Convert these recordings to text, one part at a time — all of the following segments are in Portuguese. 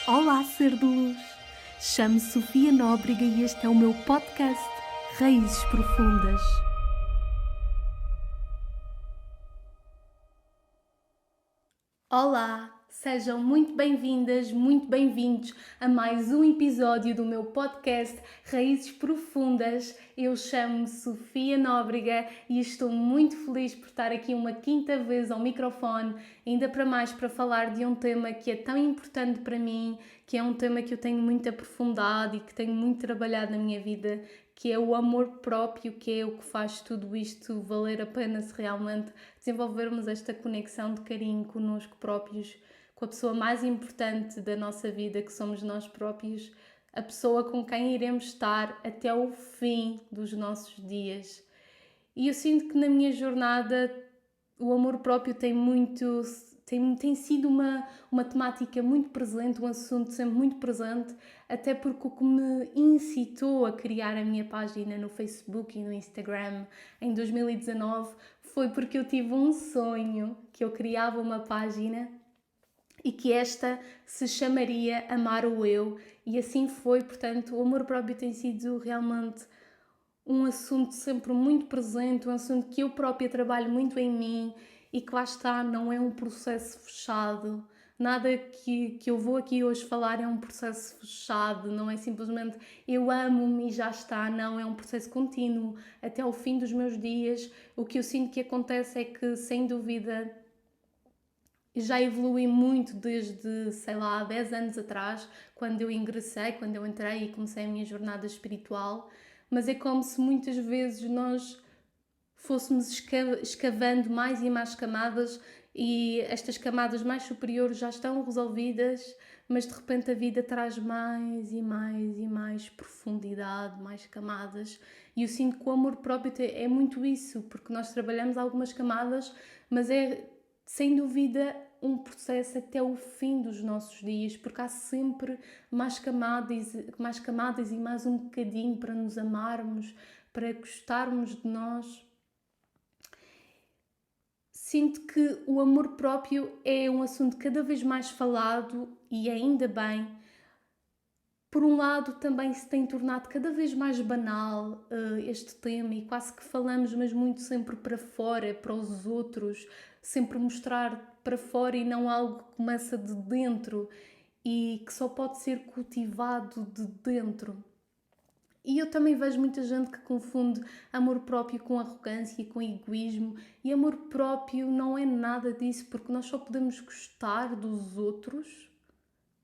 Olá, ser de luz! Chamo-me Sofia Nóbrega e este é o meu podcast Raízes Profundas. Olá! Sejam muito bem-vindas, muito bem-vindos a mais um episódio do meu podcast Raízes Profundas. Eu chamo-me Sofia Nóbrega e estou muito feliz por estar aqui uma quinta vez ao microfone, ainda para mais para falar de um tema que é tão importante para mim, que é um tema que eu tenho muito aprofundado e que tenho muito trabalhado na minha vida, que é o amor próprio, que é o que faz tudo isto valer a pena se realmente desenvolvermos esta conexão de carinho connosco próprios, com a pessoa mais importante da nossa vida, que somos nós próprios, a pessoa com quem iremos estar até o fim dos nossos dias. E eu sinto que na minha jornada o amor próprio tem sido uma temática muito presente, um assunto sempre muito presente, até porque o que me incitou a criar a minha página no Facebook e no Instagram em 2019 foi porque eu tive um sonho que eu criava uma página e que esta se chamaria Amar o Eu, e assim foi. Portanto, o amor próprio tem sido realmente um assunto sempre muito presente, um assunto que eu própria trabalho muito em mim e que lá está, não é um processo fechado. Nada que eu vou aqui hoje falar é um processo fechado, não é simplesmente eu amo-me e já está, não, é um processo contínuo até ao fim dos meus dias. O que eu sinto que acontece é que, sem dúvida, já evolui muito desde, sei lá, 10 anos atrás, quando eu entrei e comecei a minha jornada espiritual, mas é como se muitas vezes nós fôssemos escavando mais e mais camadas e estas camadas mais superiores já estão resolvidas, mas de repente a vida traz mais e mais e mais profundidade, mais camadas, e eu sinto que o amor próprio é muito isso, porque nós trabalhamos algumas camadas, mas é sem dúvida um processo até o fim dos nossos dias, porque há sempre mais camadas e mais um bocadinho para nos amarmos, para gostarmos de nós. Sinto que o amor próprio é um assunto cada vez mais falado e ainda bem. Por um lado, também se tem tornado cada vez mais banal este tema e quase que falamos, mas muito sempre para fora, para os outros, sempre mostrar para fora e não algo que começa de dentro e que só pode ser cultivado de dentro. E eu também vejo muita gente que confunde amor próprio com arrogância e com egoísmo, e amor próprio não é nada disso, porque nós só podemos gostar dos outros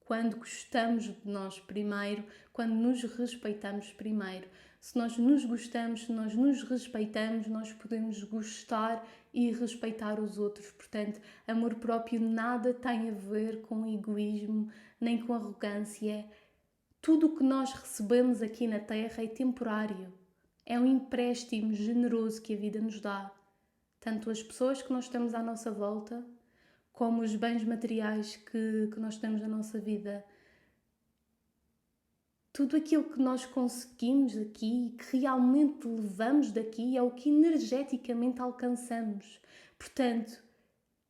quando gostamos de nós primeiro, quando nos respeitamos primeiro. Se nós nos gostamos, se nós nos respeitamos, nós podemos gostar e respeitar os outros. Portanto, amor próprio nada tem a ver com egoísmo, nem com arrogância. Tudo o que nós recebemos aqui na Terra é temporário. É um empréstimo generoso que a vida nos dá. Tanto as pessoas que nós temos à nossa volta, como os bens materiais que nós temos na nossa vida. Tudo aquilo que nós conseguimos aqui, que realmente levamos daqui, é o que energeticamente alcançamos. Portanto,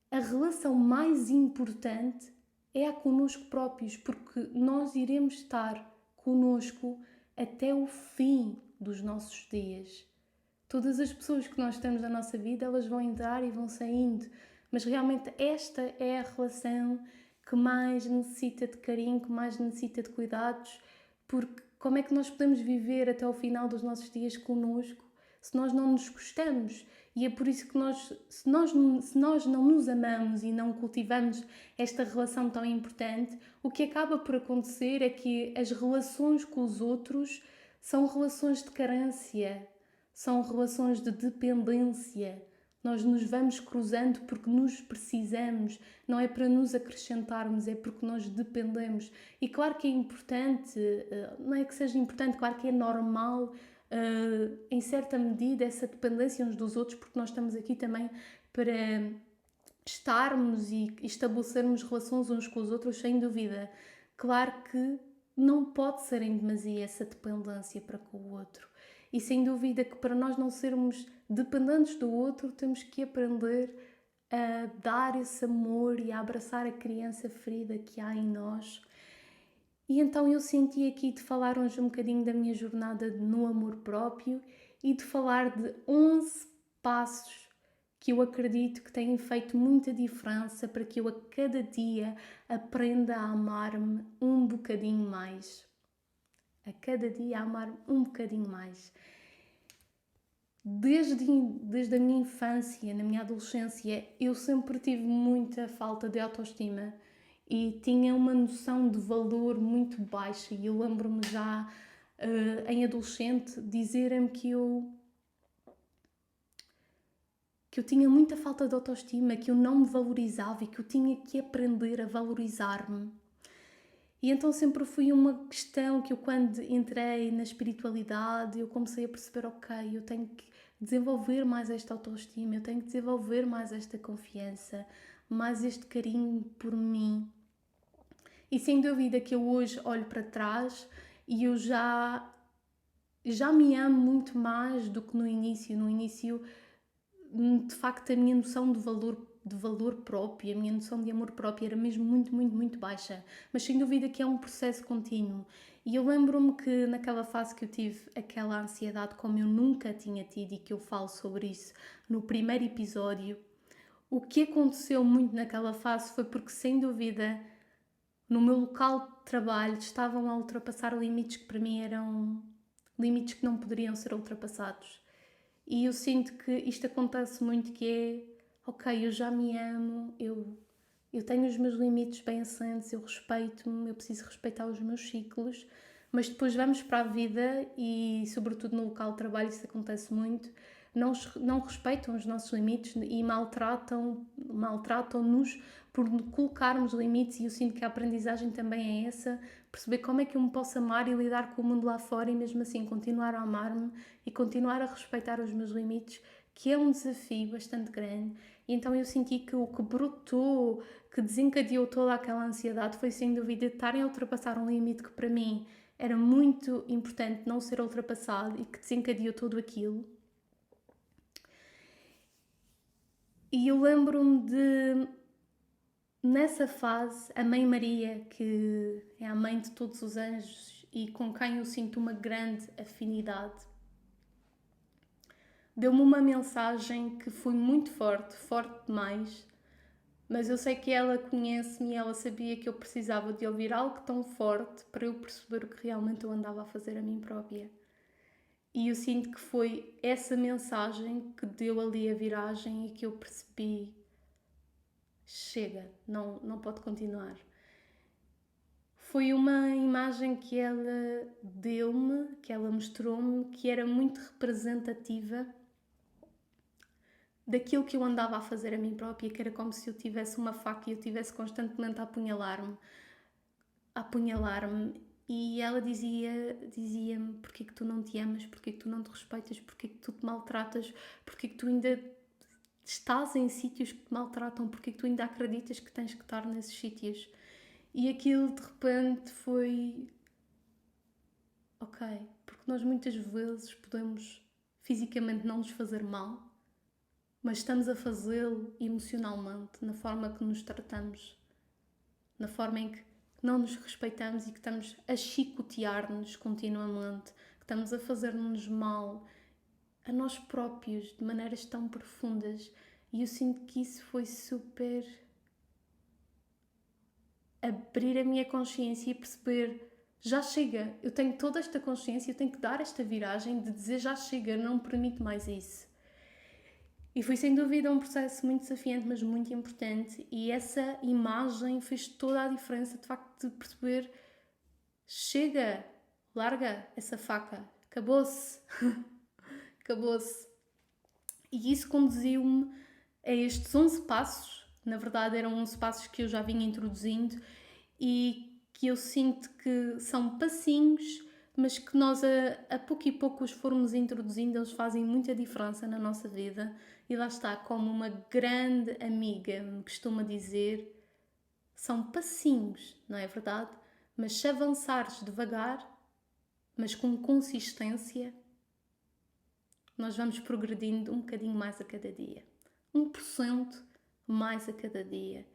a relação mais importante é a connosco próprios, porque nós iremos estar connosco até o fim dos nossos dias. Todas as pessoas que nós temos na nossa vida, elas vão entrar e vão saindo, mas realmente esta é a relação que mais necessita de carinho, que mais necessita de cuidados, porque como é que nós podemos viver até ao final dos nossos dias connosco se nós não nos gostamos? E é por isso que se nós não nos amamos e não cultivamos esta relação tão importante, o que acaba por acontecer é que as relações com os outros são relações de carência, são relações de dependência. Nós nos vamos cruzando porque nos precisamos, não é para nos acrescentarmos, é porque nós dependemos. E claro que é importante, não é que seja importante, claro que é normal, em certa medida, essa dependência uns dos outros, porque nós estamos aqui também para estarmos e estabelecermos relações uns com os outros, sem dúvida. Claro que não pode ser em demasia essa dependência para com o outro. E sem dúvida que para nós não sermos dependentes do outro, temos que aprender a dar esse amor e a abraçar a criança ferida que há em nós. E então eu senti aqui de falar hoje um bocadinho da minha jornada no amor próprio e de falar de 11 passos que eu acredito que têm feito muita diferença para que eu a cada dia aprenda a amar-me um bocadinho mais. A cada dia a amar-me um bocadinho mais. Desde a minha infância, na minha adolescência, eu sempre tive muita falta de autoestima e tinha uma noção de valor muito baixa. E eu lembro-me já, em adolescente, dizerem-me que eu tinha muita falta de autoestima, que eu não me valorizava e que eu tinha que aprender a valorizar-me. E então sempre foi uma questão que eu, quando entrei na espiritualidade, eu comecei a perceber, ok, eu tenho que desenvolver mais esta autoestima, eu tenho que desenvolver mais esta confiança, mais este carinho por mim. E sem dúvida que eu hoje olho para trás e eu já me amo muito mais do que no início. No início, de facto, a minha noção de valor próprio, a minha noção de amor próprio era mesmo muito, muito, muito baixa. Mas sem dúvida que é um processo contínuo. E eu lembro-me que naquela fase que eu tive aquela ansiedade como eu nunca tinha tido, e que eu falo sobre isso no primeiro episódio, o que aconteceu muito naquela fase foi porque, sem dúvida, no meu local de trabalho estavam a ultrapassar limites que para mim eram limites que não poderiam ser ultrapassados. E eu sinto que isto acontece muito, que é, ok, eu já me amo, eu tenho os meus limites bem assentes, eu respeito-me, eu preciso respeitar os meus ciclos, mas depois vamos para a vida e, sobretudo no local de trabalho, isso acontece muito, não respeitam os nossos limites e maltratam-nos por colocarmos limites. E eu sinto que a aprendizagem também é essa, perceber como é que eu me posso amar e lidar com o mundo lá fora e mesmo assim continuar a amar-me e continuar a respeitar os meus limites, que é um desafio bastante grande. E então eu senti que o que brotou, que desencadeou toda aquela ansiedade foi, sem dúvida, estarem a ultrapassar um limite que para mim era muito importante não ser ultrapassado e que desencadeou tudo aquilo. E eu lembro-me de, nessa fase, a Mãe Maria, que é a mãe de todos os anjos e com quem eu sinto uma grande afinidade, deu-me uma mensagem que foi muito forte, forte demais, mas eu sei que ela conhece-me e ela sabia que eu precisava de ouvir algo tão forte para eu perceber o que realmente eu andava a fazer a mim própria. E eu sinto que foi essa mensagem que deu ali a viragem e que eu percebi, chega, não pode continuar. Foi uma imagem que ela deu-me, que ela mostrou-me, que era muito representativa daquilo que eu andava a fazer a mim própria, que era como se eu tivesse uma faca e eu estivesse constantemente a apunhalar-me. E ela dizia-me: porquê que tu não te amas, porquê que tu não te respeitas, porquê que tu te maltratas, porquê que tu ainda estás em sítios que te maltratam, porquê que tu ainda acreditas que tens que estar nesses sítios. E aquilo de repente foi, ok, porque nós muitas vezes podemos fisicamente não nos fazer mal, mas estamos a fazê-lo emocionalmente, na forma que nos tratamos, na forma em que não nos respeitamos e que estamos a chicotear-nos continuamente, que estamos a fazer-nos mal a nós próprios de maneiras tão profundas. E eu sinto que isso foi super abrir a minha consciência e perceber, já chega, eu tenho toda esta consciência, eu tenho que dar esta viragem de dizer já chega, não me permito mais isso. E foi sem dúvida um processo muito desafiante, mas muito importante, e essa imagem fez toda a diferença, de facto, de perceber, chega, larga essa faca, acabou-se, acabou-se. E isso conduziu-me a estes 11 passos, na verdade eram 11 passos que eu já vinha introduzindo e que eu sinto que são passinhos, mas que nós a pouco e pouco os formos introduzindo, eles fazem muita diferença na nossa vida. E lá está, como uma grande amiga me costuma dizer, são passinhos, não é verdade? Mas se avançares devagar, mas com consistência, nós vamos progredindo um bocadinho mais a cada dia. 1% mais a cada dia.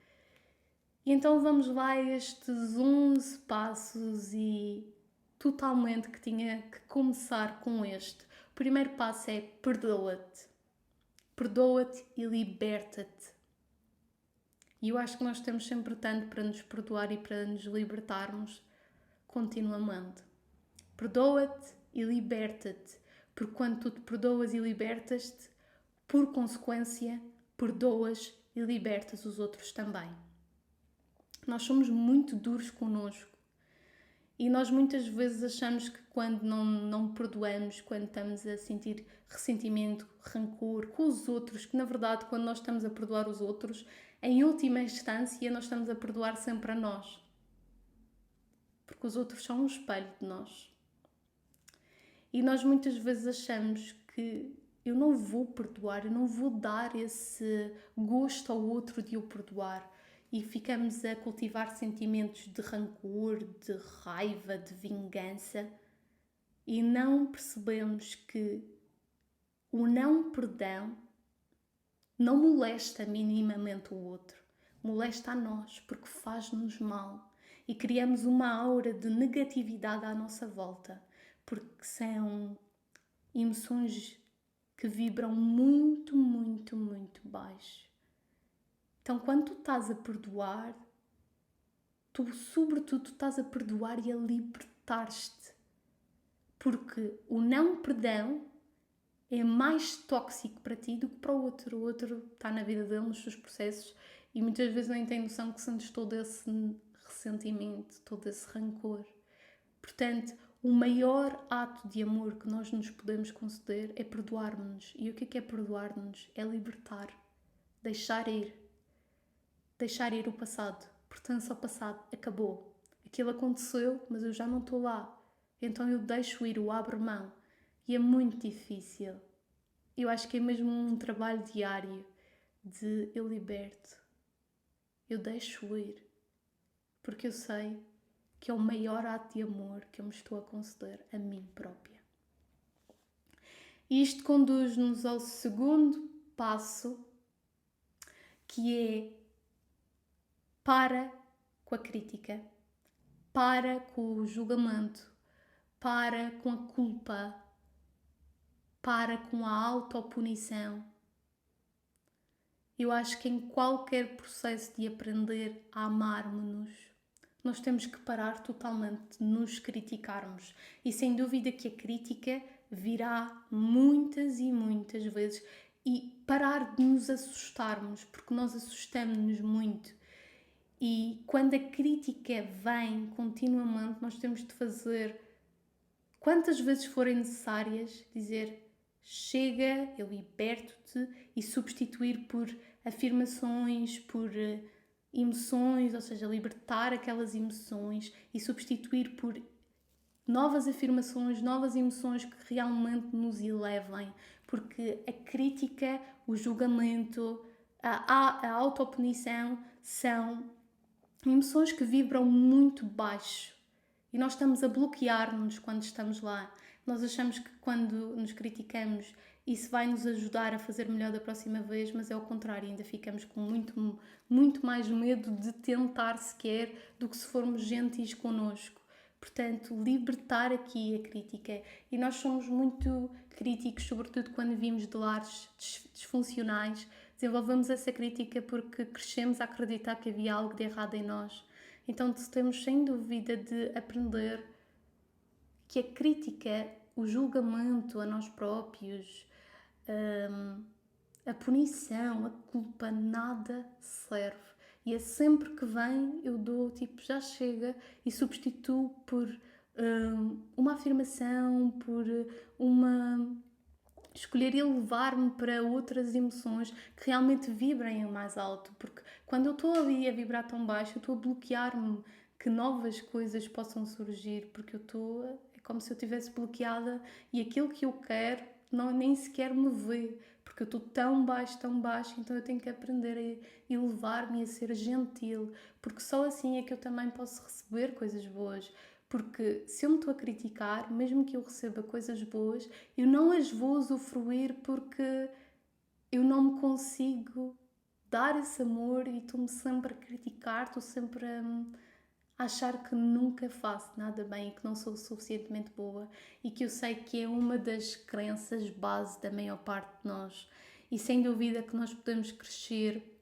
E então vamos lá a estes 11 passos e totalmente que tinha que começar com este. O primeiro passo é perdoa-te. Perdoa-te e liberta-te. E eu acho que nós temos sempre tanto para nos perdoar e para nos libertarmos continuamente. Perdoa-te e liberta-te. Porque quando tu te perdoas e libertas-te, por consequência, perdoas e libertas os outros também. Nós somos muito duros connosco. E nós muitas vezes achamos que quando não perdoamos, quando estamos a sentir ressentimento, rancor com os outros, que na verdade quando nós estamos a perdoar os outros, em última instância nós estamos a perdoar sempre a nós. Porque os outros são um espelho de nós. E nós muitas vezes achamos que eu não vou perdoar, eu não vou dar esse gosto ao outro de o perdoar. E ficamos a cultivar sentimentos de rancor, de raiva, de vingança e não percebemos que o não perdão não molesta minimamente o outro, molesta a nós porque faz-nos mal e criamos uma aura de negatividade à nossa volta porque são emoções que vibram muito, muito, muito baixo. Então, quando tu estás a perdoar, tu, sobretudo, estás a perdoar e a libertar-te. Porque o não perdão é mais tóxico para ti do que para o outro. O outro está na vida dele, nos seus processos, e muitas vezes nem tem noção que sentes todo esse ressentimento, todo esse rancor. Portanto, o maior ato de amor que nós nos podemos conceder é perdoar-nos. E o que é perdoar-nos? É libertar, deixar ir. Deixar ir o passado, pertence ao passado, acabou. Aquilo aconteceu, mas eu já não estou lá. Então eu deixo ir, eu abro mão. E é muito difícil. Eu acho que é mesmo um trabalho diário de eu liberto. Eu deixo ir. Porque eu sei que é o maior ato de amor que eu me estou a conceder a mim própria. E isto conduz-nos ao segundo passo, que é para com a crítica, para com o julgamento, para com a culpa, para com a autopunição. Eu acho que em qualquer processo de aprender a amarmos-nos, nós temos que parar totalmente de nos criticarmos. E sem dúvida que a crítica virá muitas e muitas vezes e parar de nos assustarmos, porque nós assustamos-nos muito. E quando a crítica vem continuamente, nós temos de fazer, quantas vezes forem necessárias, dizer chega, eu liberto-te e substituir por afirmações, por emoções, ou seja, libertar aquelas emoções e substituir por novas afirmações, novas emoções que realmente nos elevem, porque a crítica, o julgamento, a autopunição são emoções que vibram muito baixo e nós estamos a bloquear-nos quando estamos lá. Nós achamos que quando nos criticamos isso vai nos ajudar a fazer melhor da próxima vez, mas é ao contrário, ainda ficamos com muito, muito mais medo de tentar sequer do que se formos gentis connosco. Portanto, libertar aqui a crítica. E nós somos muito críticos, sobretudo quando vimos de lares disfuncionais. Desenvolvemos essa crítica porque crescemos a acreditar que havia algo de errado em nós. Então temos sem dúvida de aprender que a crítica, o julgamento a nós próprios, a punição, a culpa, nada serve. E é sempre que vem, eu dou tipo, já chega, e substituo por uma afirmação, por uma... escolher elevar-me para outras emoções que realmente vibrem mais alto. Porque quando eu estou ali a vibrar tão baixo, eu estou a bloquear-me que novas coisas possam surgir. Porque eu estou... é como se eu estivesse bloqueada e aquilo que eu quero nem sequer me vê. Porque eu estou tão baixo, então eu tenho que aprender a elevar-me e a ser gentil. Porque só assim é que eu também posso receber coisas boas. Porque se eu me estou a criticar, mesmo que eu receba coisas boas, eu não as vou usufruir porque eu não me consigo dar esse amor e estou-me sempre a criticar, estou sempre a achar que nunca faço nada bem e que não sou suficientemente boa, e que eu sei que é uma das crenças base da maior parte de nós. E sem dúvida que nós podemos crescer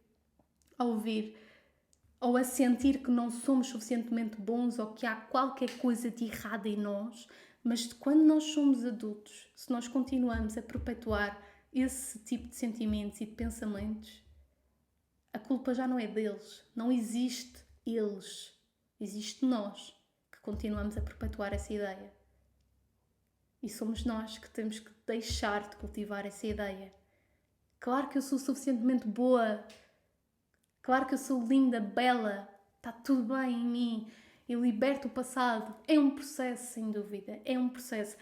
a ouvir ou a sentir que não somos suficientemente bons ou que há qualquer coisa de errado em nós, mas quando nós somos adultos, se nós continuamos a perpetuar esse tipo de sentimentos e de pensamentos, a culpa já não é deles, não existe eles, existe nós que continuamos a perpetuar essa ideia. E somos nós que temos que deixar de cultivar essa ideia. Claro que eu sou suficientemente boa, claro que eu sou linda, bela, está tudo bem em mim, eu liberto o passado. É um processo, sem dúvida, é um processo.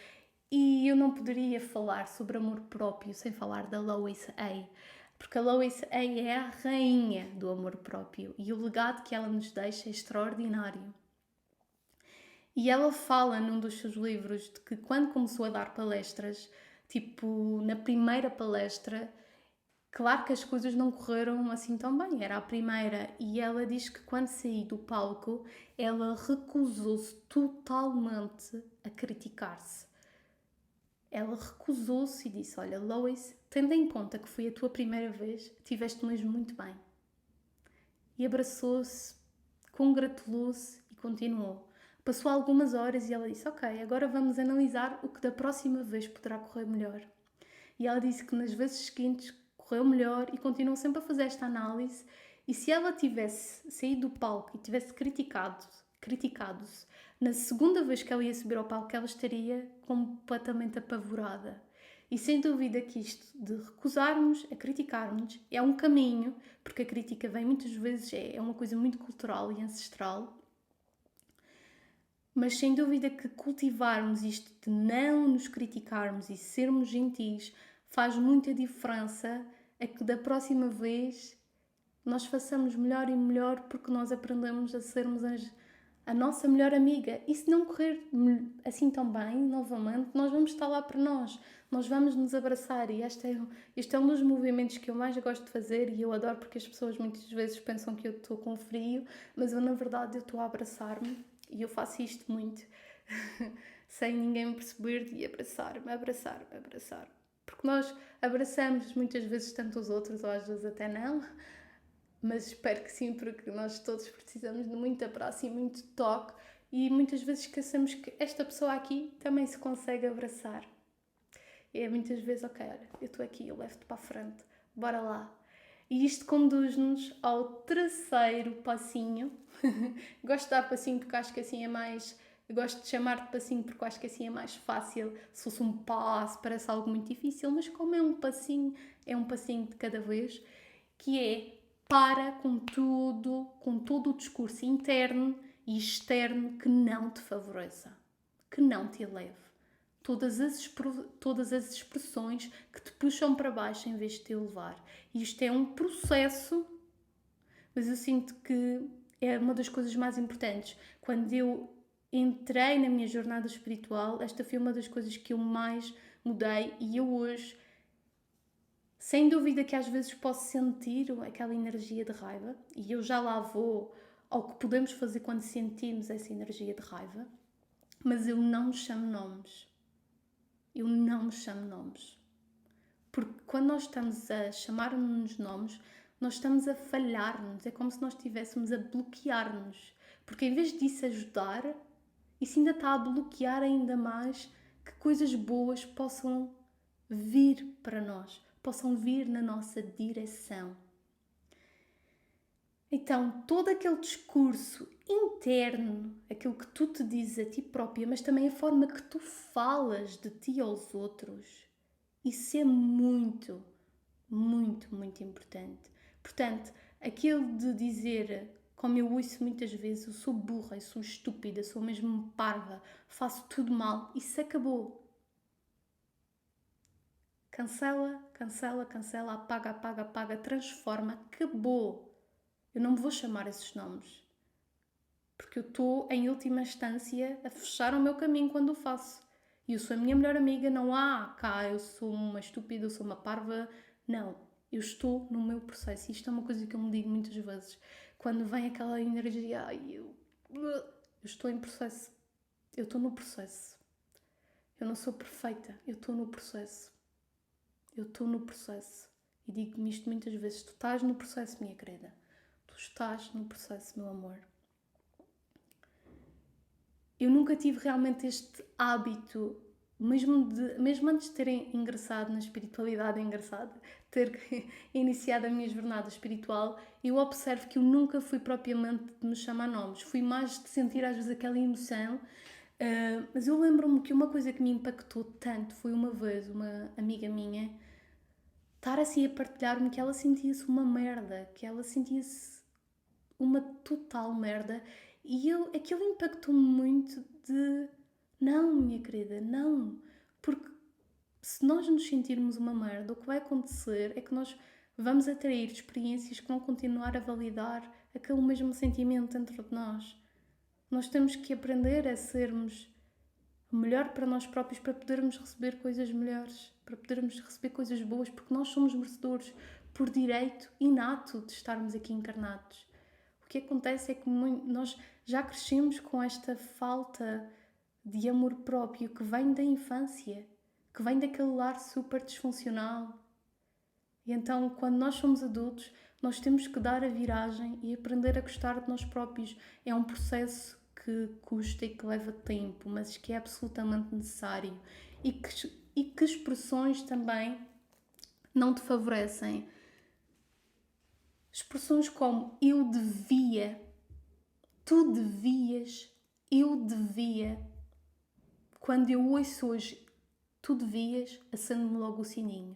E eu não poderia falar sobre amor próprio sem falar da Lois A. Porque a Lois A é a rainha do amor próprio e o legado que ela nos deixa é extraordinário. E ela fala num dos seus livros de que quando começou a dar palestras, tipo, na primeira palestra, claro que as coisas não correram assim tão bem, era a primeira, e ela diz que quando saiu do palco, ela recusou-se totalmente a criticar-se. Ela recusou-se e disse, olha, Lois, tendo em conta que foi a tua primeira vez, tiveste mesmo muito bem. E abraçou-se, congratulou-se e continuou. Passou algumas horas e ela disse, ok, agora vamos analisar o que da próxima vez poderá correr melhor. E ela disse que nas vezes seguintes correu melhor e continuou sempre a fazer esta análise. E se ela tivesse saído do palco e tivesse criticado-se, na segunda vez que ela ia subir ao palco, ela estaria completamente apavorada. E sem dúvida que isto de recusarmos a criticar-nos é um caminho, porque a crítica vem muitas vezes, é uma coisa muito cultural e ancestral, mas sem dúvida que cultivarmos isto de não nos criticarmos e sermos gentis faz muita diferença a que da próxima vez nós façamos melhor e melhor, porque nós aprendemos a sermos a nossa melhor amiga. E se não correr assim tão bem, novamente, nós vamos estar lá para nós vamos nos abraçar, e este é um dos movimentos que eu mais gosto de fazer, e eu adoro porque as pessoas muitas vezes pensam que eu estou com frio, mas eu na verdade eu estou a abraçar-me, e eu faço isto muito, sem ninguém me perceber, de abraçar-me, porque nós abraçamos muitas vezes tanto os outros, ou às vezes até não, mas espero que sim, porque nós todos precisamos de muito abraço e muito toque, e muitas vezes esquecemos que esta pessoa aqui também se consegue abraçar. E é muitas vezes, ok, olha, eu estou aqui, eu levo-te para a frente, bora lá. E isto conduz-nos ao terceiro passinho. Gosto de dar passinho porque acho que assim é mais... Eu gosto de chamar de passinho porque acho que assim é mais fácil. Se fosse um passo, parece algo muito difícil, mas como é um passinho de cada vez, que é para com todo o discurso interno e externo que não te favoreça, que não te eleve. Todas as expressões que te puxam para baixo em vez de te elevar. E isto é um processo, mas eu sinto que é uma das coisas mais importantes. Quando eu entrei na minha jornada espiritual, esta foi uma das coisas que eu mais mudei, e eu hoje, sem dúvida que às vezes posso sentir aquela energia de raiva, e eu já lá vou ao que podemos fazer quando sentimos essa energia de raiva, mas eu não me chamo nomes. Eu não me chamo nomes. Porque quando nós estamos a chamar-nos nomes, nós estamos a falhar-nos. É como se nós estivéssemos a bloquear-nos. Porque em vez disso ajudar, isso ainda está a bloquear ainda mais que coisas boas possam vir para nós, possam vir na nossa direção. Então, todo aquele discurso interno, aquilo que tu te dizes a ti própria, mas também a forma que tu falas de ti aos outros, isso é muito, muito, muito importante. Portanto, aquilo de dizer, como eu ouço muitas vezes, eu sou burra, eu sou estúpida, sou mesmo parva, faço tudo mal, isso acabou. Cancela, cancela, cancela, apaga, apaga, apaga, transforma, acabou. Eu não me vou chamar esses nomes, porque eu estou, em última instância, a fechar o meu caminho quando o faço. E eu sou a minha melhor amiga, não há cá, eu sou uma estúpida, eu sou uma parva. Não, Eu estou no meu processo. Isto é uma coisa que eu me digo muitas vezes. Quando vem aquela energia, eu estou em processo. Eu estou no processo. Eu não sou perfeita. Eu estou no processo. Eu estou no processo. E digo-me isto muitas vezes. Tu estás no processo, minha querida. Tu estás no processo, meu amor. Eu nunca tive realmente este hábito, mesmo antes de ter ingressado na espiritualidade, ter iniciado a minha jornada espiritual, eu observo que eu nunca fui propriamente de me chamar nomes. Fui mais de sentir às vezes aquela emoção. Mas eu lembro-me que uma coisa que me impactou tanto foi uma vez uma amiga minha estar assim a partilhar-me que ela sentia-se uma merda, que ela sentia-se uma total merda. E aquilo impactou-me muito de... Não, minha querida, não. Porque se nós nos sentirmos uma merda, o que vai acontecer é que nós vamos atrair experiências que vão continuar a validar aquele mesmo sentimento dentro de nós. Nós temos que aprender a sermos melhor para nós próprios, para podermos receber coisas melhores, para podermos receber coisas boas, porque nós somos merecedores por direito inato de estarmos aqui encarnados. O que acontece é que nós já crescemos com esta falta de amor próprio que vem da infância, que vem daquele lar super disfuncional. E então, quando nós somos adultos, nós temos que dar a viragem e aprender a gostar de nós próprios. É um processo que custa e que leva tempo, mas que é absolutamente necessário. E que expressões também não te favorecem. Expressões como eu devia, tu devias, eu devia. Quando eu ouço hoje tu devias, acende-me logo o sininho.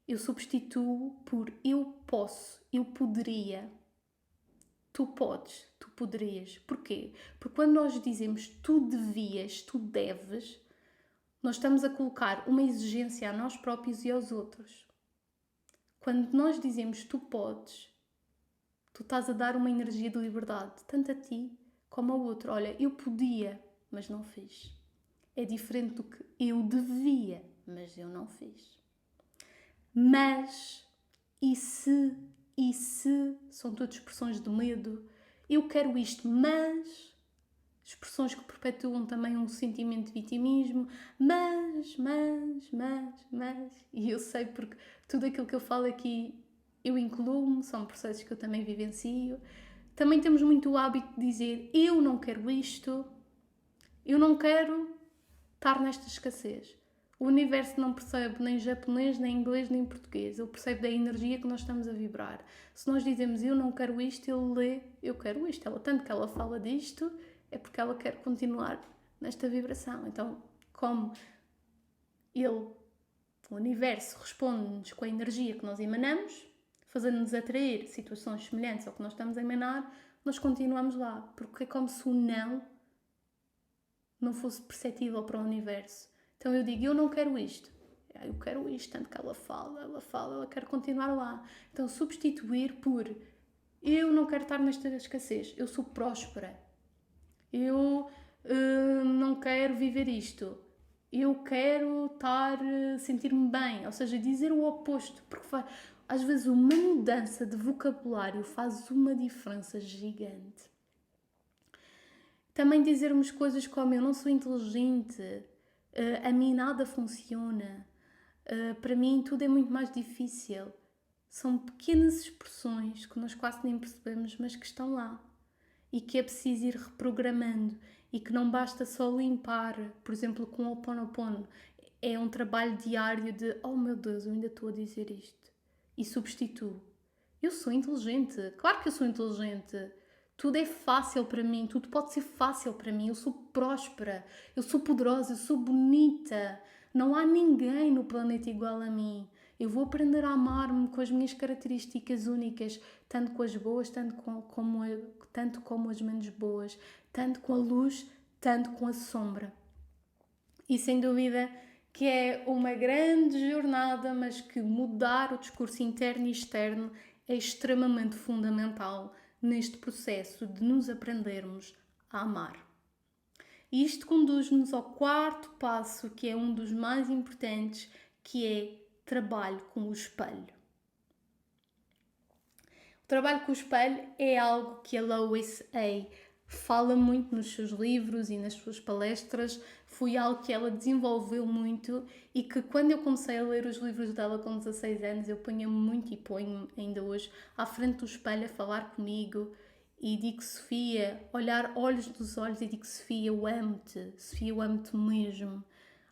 Eu substituo por eu posso, eu poderia. Tu podes, tu poderias. Porquê? Porque quando nós dizemos tu devias, tu deves, nós estamos a colocar uma exigência a nós próprios e aos outros. Quando nós dizemos tu podes, tu estás a dar uma energia de liberdade, tanto a ti como ao outro. Olha, eu podia, mas não fiz. É diferente do que eu devia, mas eu não fiz. Mas, e se, são todas expressões de medo. Eu quero isto, mas, expressões que perpetuam também um sentimento de vitimismo. Mas. E eu sei porque tudo aquilo que eu falo aqui, eu incluo-me, são processos que eu também vivencio. Também temos muito o hábito de dizer, eu não quero isto, eu não quero estar nesta escassez. O universo não percebe nem japonês, nem inglês, nem português. Ele percebe da energia que nós estamos a vibrar. Se nós dizemos eu não quero isto, ele lê eu quero isto. Tanto que ela fala disto, é porque ela quer continuar nesta vibração. Então, como o universo responde-nos com a energia que nós emanamos, fazendo-nos atrair situações semelhantes ao que nós estamos a emanar, nós continuamos lá. Porque é como se o não fosse perceptível para o universo. Então eu digo, eu não quero isto. Eu quero isto, tanto que ela quer continuar lá. Então substituir por eu não quero estar nesta escassez, eu sou próspera. Eu não quero viver isto. Eu quero sentir-me bem. Ou seja, dizer o oposto. Porque às vezes uma mudança de vocabulário faz uma diferença gigante. Também dizermos coisas como eu não sou inteligente, a mim nada funciona, para mim tudo é muito mais difícil. São pequenas expressões que nós quase nem percebemos, mas que estão lá. E que é preciso ir reprogramando. E que não basta só limpar, por exemplo, com o Ho'oponopono. É um trabalho diário de, oh meu Deus, eu ainda estou a dizer isto. E substituo. Eu sou inteligente, claro que eu sou inteligente. Tudo é fácil para mim, tudo pode ser fácil para mim. Eu sou próspera, eu sou poderosa, eu sou bonita. Não há ninguém no planeta igual a mim. Eu vou aprender a amar-me com as minhas características únicas, tanto com as boas, tanto como as menos boas, tanto com a luz, tanto com a sombra. E sem dúvida que é uma grande jornada, mas que mudar o discurso interno e externo é extremamente fundamental neste processo de nos aprendermos a amar. E isto conduz-nos ao quarto passo, que é um dos mais importantes, que é trabalho com o espelho. O trabalho com o espelho é algo que a Lois Hay fala muito nos seus livros e nas suas palestras. Foi algo que ela desenvolveu muito e que quando eu comecei a ler os livros dela com 16 anos, eu punha muito e ponho ainda hoje à frente do espelho a falar comigo e digo: Sofia, olhar olhos nos olhos e digo: Sofia, eu amo-te, Sofia, eu amo-te mesmo.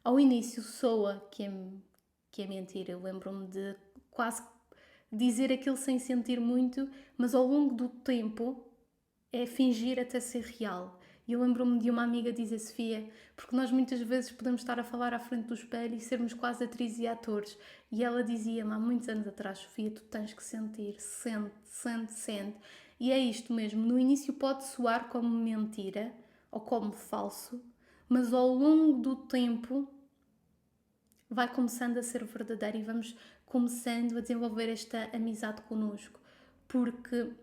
Ao início soa que é mentira, eu lembro-me de quase dizer aquilo sem sentir muito, mas ao longo do tempo é fingir até ser real. E eu lembro-me de uma amiga dizer: Sofia, porque nós muitas vezes podemos estar a falar à frente do espelho e sermos quase atrizes e atores. E ela dizia-me há muitos anos atrás: Sofia, tu tens que sentir, sente, sente, sente. E é isto mesmo, no início pode soar como mentira ou como falso, mas ao longo do tempo vai começando a ser verdadeiro e vamos começando a desenvolver esta amizade connosco. Porque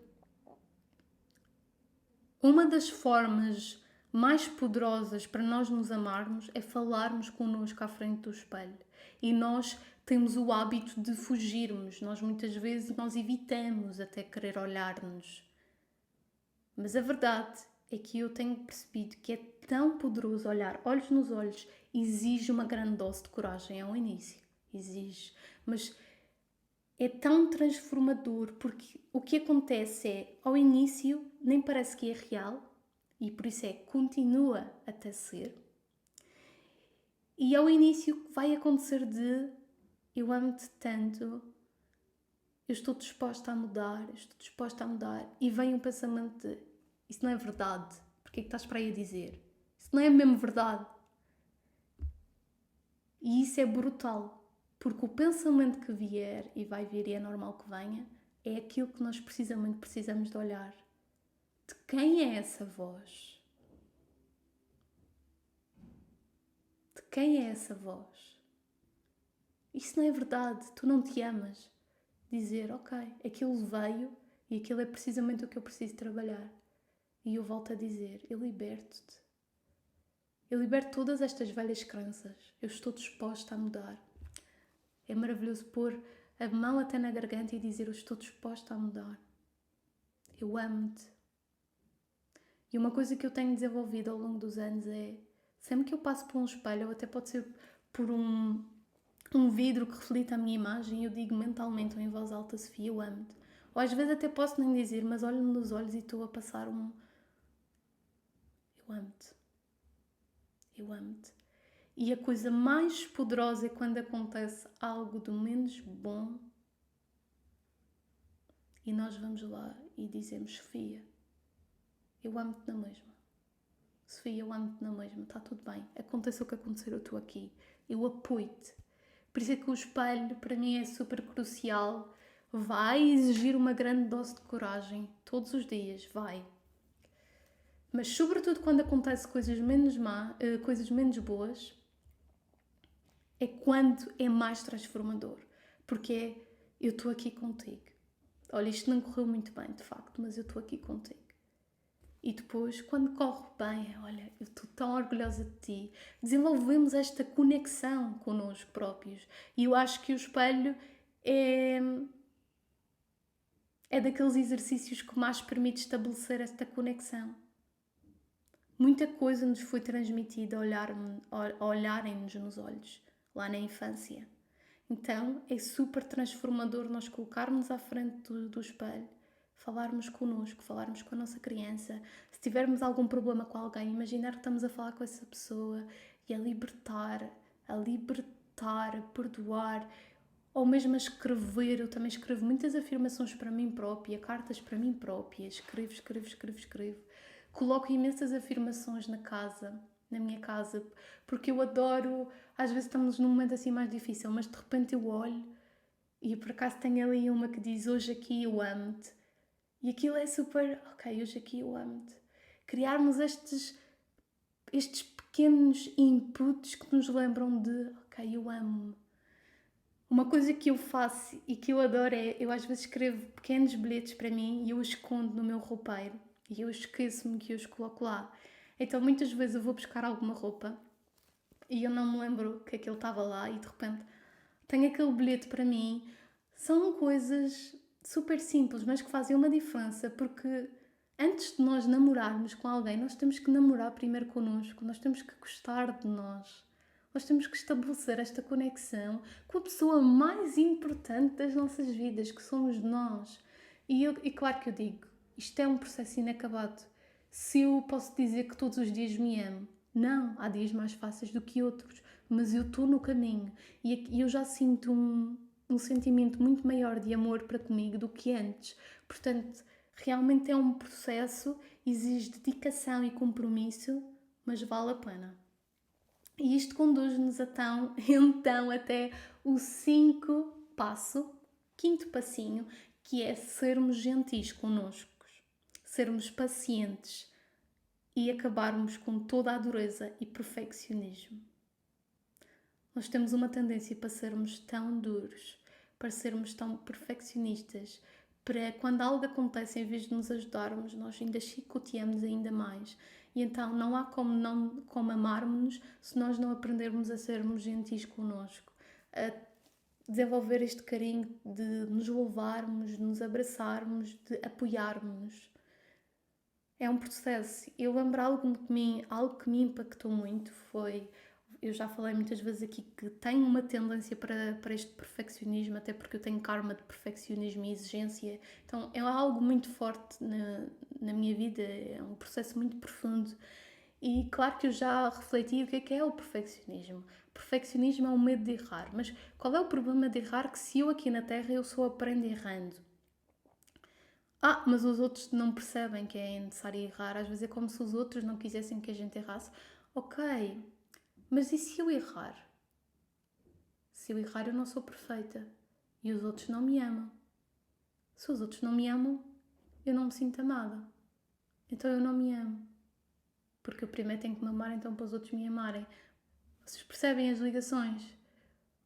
uma das formas mais poderosas para nós nos amarmos é falarmos connosco à frente do espelho. E nós temos o hábito de fugirmos. Nós muitas vezes evitamos até querer olhar-nos. Mas a verdade é que eu tenho percebido que é tão poderoso olhar olhos nos olhos. Exige uma grande dose de coragem ao início. Exige. Mas é tão transformador, porque o que acontece é, ao início, nem parece que é real, e por isso continua até ser. E ao início vai acontecer de: eu amo-te tanto, eu estou disposta a mudar, e vem o pensamento de: isso não é verdade, porque é que estás para aí a dizer? Isso não é mesmo verdade. E isso é brutal. Porque o pensamento que vier, e vai vir e é normal que venha, é aquilo que nós precisamos de olhar. De quem é essa voz? De quem é essa voz? Isso não é verdade, tu não te amas. Dizer: ok, aquilo veio e aquilo é precisamente o que eu preciso trabalhar. E eu volto a dizer: eu liberto-te. Eu liberto todas estas velhas crenças. Eu estou disposta a mudar. É maravilhoso pôr a mão até na garganta e dizer: eu estou disposta a mudar. Eu amo-te. E uma coisa que eu tenho desenvolvido ao longo dos anos é, sempre que eu passo por um espelho, ou até pode ser por um vidro que reflita a minha imagem, eu digo mentalmente ou em voz alta: Sofia, eu amo-te. Ou às vezes até posso nem dizer, mas olho-me nos olhos e estou a passar eu amo-te. Eu amo-te. E a coisa mais poderosa é quando acontece algo do menos bom e nós vamos lá e dizemos: Sofia, eu amo-te na mesma. Sofia, eu amo-te na mesma. Está tudo bem. Aconteça o que acontecer, eu estou aqui. Eu apoio-te. Por isso é que o espelho, para mim, é super crucial. Vai exigir uma grande dose de coragem. Todos os dias. Vai. Mas, sobretudo, quando acontece coisas menos boas, é quando é mais transformador. Porque é: eu estou aqui contigo. Olha, isto não correu muito bem, de facto, mas eu estou aqui contigo. E depois, quando corre bem, olha, eu estou tão orgulhosa de ti. Desenvolvemos esta conexão connosco próprios. E eu acho que o espelho é daqueles exercícios que mais permite estabelecer esta conexão. Muita coisa nos foi transmitida a olharem-nos nos olhos, lá na infância. Então, é super transformador nós colocarmos à frente do espelho, falarmos connosco, falarmos com a nossa criança. Se tivermos algum problema com alguém, imaginar que estamos a falar com essa pessoa e a libertar, a perdoar, ou mesmo a escrever. Eu também escrevo muitas afirmações para mim própria, cartas para mim própria, escrevo. Coloco imensas afirmações na minha casa, porque eu adoro. Às vezes estamos num momento assim mais difícil, mas de repente eu olho e por acaso tenho ali uma que diz: hoje aqui eu amo-te. E aquilo é super, ok, hoje aqui eu amo-te. Criarmos estes pequenos inputs que nos lembram de: ok, eu amo-me. Uma coisa que eu faço e que eu adoro é, eu às vezes escrevo pequenos bilhetes para mim e eu os escondo no meu roupeiro. E eu esqueço-me que eu os coloco lá. Então muitas vezes eu vou buscar alguma roupa e eu não me lembro que aquilo estava lá e de repente tenho aquele bilhete para mim. São coisas super simples, mas que fazem uma diferença, porque antes de nós namorarmos com alguém, nós temos que namorar primeiro connosco, nós temos que gostar de nós. Nós temos que estabelecer esta conexão com a pessoa mais importante das nossas vidas, que somos nós. E claro que eu digo, isto é um processo inacabado. Se eu posso dizer que todos os dias me amo, não, há dias mais fáceis do que outros, mas eu estou no caminho e eu já sinto um sentimento muito maior de amor para comigo do que antes. Portanto, realmente é um processo, exige dedicação e compromisso, mas vale a pena. E isto conduz-nos então até o quinto passinho, que é sermos gentis connosco, sermos pacientes e acabarmos com toda a dureza e perfeccionismo. Nós temos uma tendência para sermos tão duros, para sermos tão perfeccionistas, para quando algo acontece, em vez de nos ajudarmos, nós ainda chicoteamos ainda mais. E então não há como amarmos-nos se nós não aprendermos a sermos gentis connosco, a desenvolver este carinho de nos levarmos, de nos abraçarmos, de apoiarmos. É um processo. Eu lembro algo que me impactou muito foi... Eu já falei muitas vezes aqui que tenho uma tendência para este perfeccionismo, até porque eu tenho karma de perfeccionismo e exigência. Então é algo muito forte na minha vida, é um processo muito profundo. E claro que eu já refleti o que é o perfeccionismo. O perfeccionismo é o medo de errar. Mas qual é o problema de errar? Que se eu aqui na Terra eu só aprendo errando. Mas os outros não percebem que é necessário errar. Às vezes é como se os outros não quisessem que a gente errasse. Ok, mas e se eu errar? Se eu errar, eu não sou perfeita. E os outros não me amam. Se os outros não me amam, eu não me sinto amada. Então eu não me amo. Porque eu primeiro tenho que me amar, então para os outros me amarem. Vocês percebem as ligações?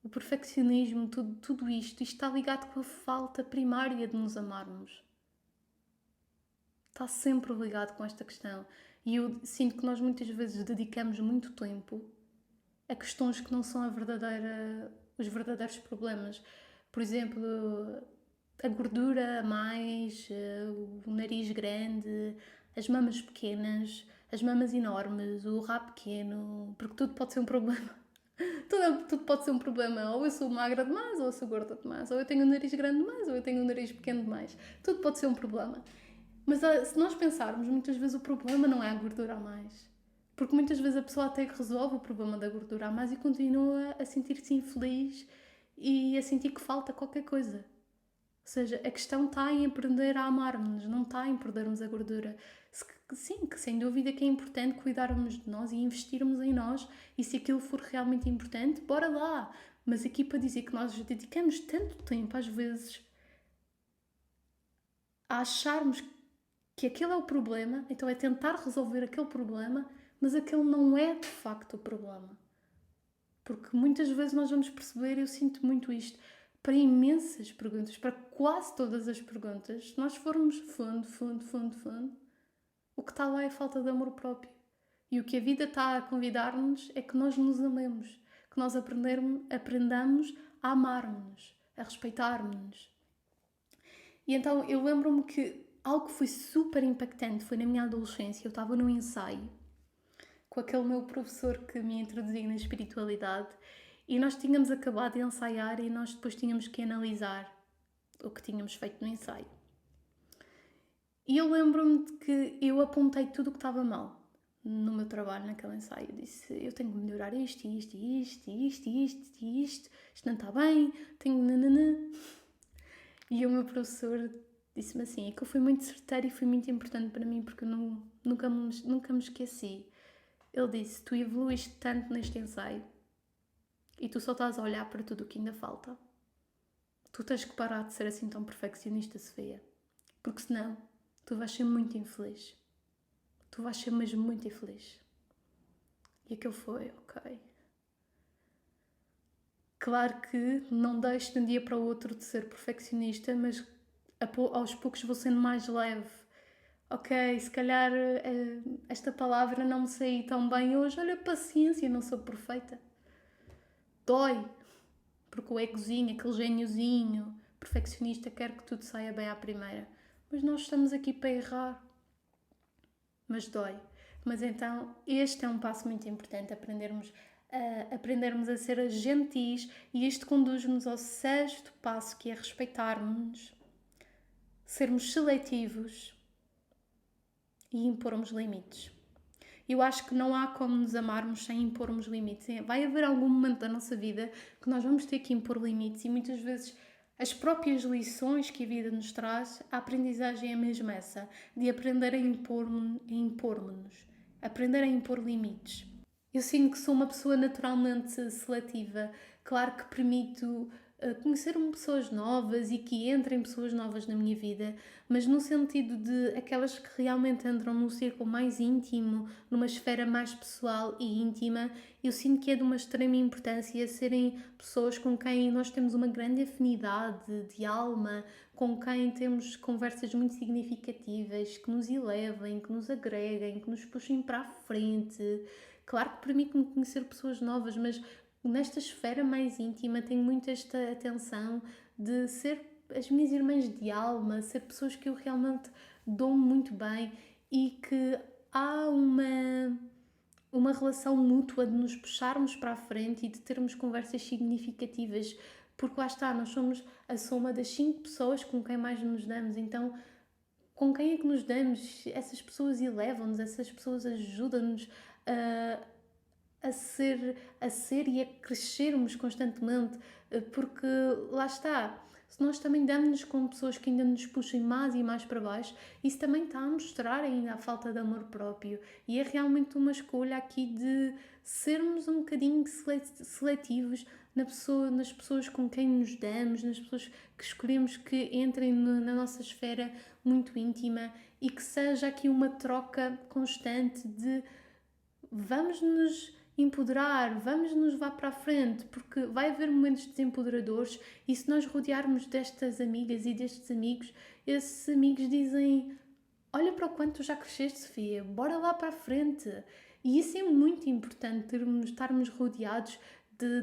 O perfeccionismo, tudo isto está ligado com a falta primária de nos amarmos. Está sempre ligado com esta questão. E eu sinto que nós muitas vezes dedicamos muito tempo a questões que não são os verdadeiros problemas. Por exemplo, a gordura a mais, o nariz grande, as mamas pequenas, as mamas enormes, o rabo pequeno, porque tudo pode ser um problema. Tudo pode ser um problema. Ou eu sou magra demais, ou eu sou gorda demais, ou eu tenho um nariz grande demais, ou eu tenho um nariz pequeno demais. Tudo pode ser um problema. Mas se nós pensarmos, muitas vezes o problema não é a gordura a mais. Porque muitas vezes a pessoa até resolve o problema da gordura a mais e continua a sentir-se infeliz e a sentir que falta qualquer coisa. Ou seja, a questão está em aprender a amar-nos, não está em perdermos a gordura. Sim, que sem dúvida que é importante cuidarmos de nós e investirmos em nós, e se aquilo for realmente importante, bora lá. Mas aqui para dizer que nós dedicamos tanto tempo, às vezes, a acharmos que aquele é o problema, então é tentar resolver aquele problema, mas aquele não é de facto o problema. Porque muitas vezes nós vamos perceber, eu sinto muito isto, para imensas perguntas, para quase todas as perguntas, se nós formos fundo, o que está lá é falta de amor próprio. E o que a vida está a convidar-nos é que nós nos amemos, que nós aprendamos a amar-nos, a respeitar-nos. E então eu lembro-me que algo que foi super impactante foi na minha adolescência. Eu estava num ensaio com aquele meu professor que me introduziu na espiritualidade e nós tínhamos acabado de ensaiar e nós depois tínhamos que analisar o que tínhamos feito no ensaio. E eu lembro-me de que eu apontei tudo o que estava mal no meu trabalho naquele ensaio. Eu disse, eu tenho que melhorar isto não está bem, tenho nananã. E o meu professor disse-me assim, é que eu fui muito certeira e foi muito importante para mim porque eu nunca me esqueci. Ele disse, tu evoluíste tanto neste ensaio e tu só estás a olhar para tudo o que ainda falta. Tu tens que parar de ser assim tão perfeccionista, Sofia, porque senão tu vais ser muito infeliz. Tu vais ser mesmo muito infeliz. E aquilo foi, ok. Claro que não deixo de um dia para o outro de ser perfeccionista, mas aos poucos vou sendo mais leve. Ok, se calhar esta palavra não me saiu tão bem hoje. Olha, paciência, não sou perfeita. Dói. porque o egozinho, aquele gêniozinho perfeccionista quer que tudo saia bem à primeira. Mas nós estamos aqui para errar. Mas dói. Mas então este é um passo muito importante, aprendermos a ser gentis, e isto conduz-nos ao sexto passo, que é respeitarmos-nos, sermos seletivos e impormos limites. Eu acho que não há como nos amarmos sem impormos limites. Vai haver algum momento da nossa vida que nós vamos ter que impor limites, e muitas vezes as próprias lições que a vida nos traz, a aprendizagem é mesmo essa, de aprender a impor-nos, aprender a impor limites. Eu sinto que sou uma pessoa naturalmente seletiva. Claro que permito conhecer pessoas novas e que entrem pessoas novas na minha vida, mas no sentido de aquelas que realmente entram num círculo mais íntimo, numa esfera mais pessoal e íntima, eu sinto que é de uma extrema importância serem pessoas com quem nós temos uma grande afinidade de alma, com quem temos conversas muito significativas, que nos elevem, que nos agreguem, que nos puxem para a frente. Claro que permite-me conhecer pessoas novas, mas nesta esfera mais íntima tenho muito esta atenção de ser as minhas irmãs de alma, ser pessoas que eu realmente dou muito bem e que há uma relação mútua de nos puxarmos para a frente e de termos conversas significativas, porque lá está, nós somos a soma das 5 pessoas com quem mais nos damos, então com quem é que nos damos? Essas pessoas elevam-nos, essas pessoas ajudam-nos a ser e a crescermos constantemente, porque lá está, se nós também damos-nos com pessoas que ainda nos puxem mais e mais para baixo, isso também está a mostrar ainda a falta de amor próprio, e é realmente uma escolha aqui de sermos um bocadinho seletivos nas pessoas com quem nos damos, nas pessoas que escolhemos que entrem na nossa esfera muito íntima, e que seja aqui uma troca constante de vamos nos empoderar, vamos nos levar para a frente, porque vai haver momentos desempoderadores, e se nós rodearmos destas amigas e destes amigos, esses amigos dizem: olha para o quanto tu já cresceste, Sofia, bora lá para a frente. E isso é muito importante, estarmos rodeados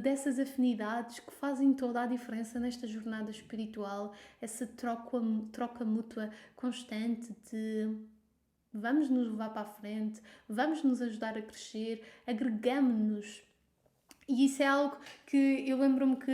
dessas afinidades que fazem toda a diferença nesta jornada espiritual, essa troca mútua constante de vamos nos levar para a frente, vamos nos ajudar a crescer, agregamos-nos. E isso é algo que eu lembro-me que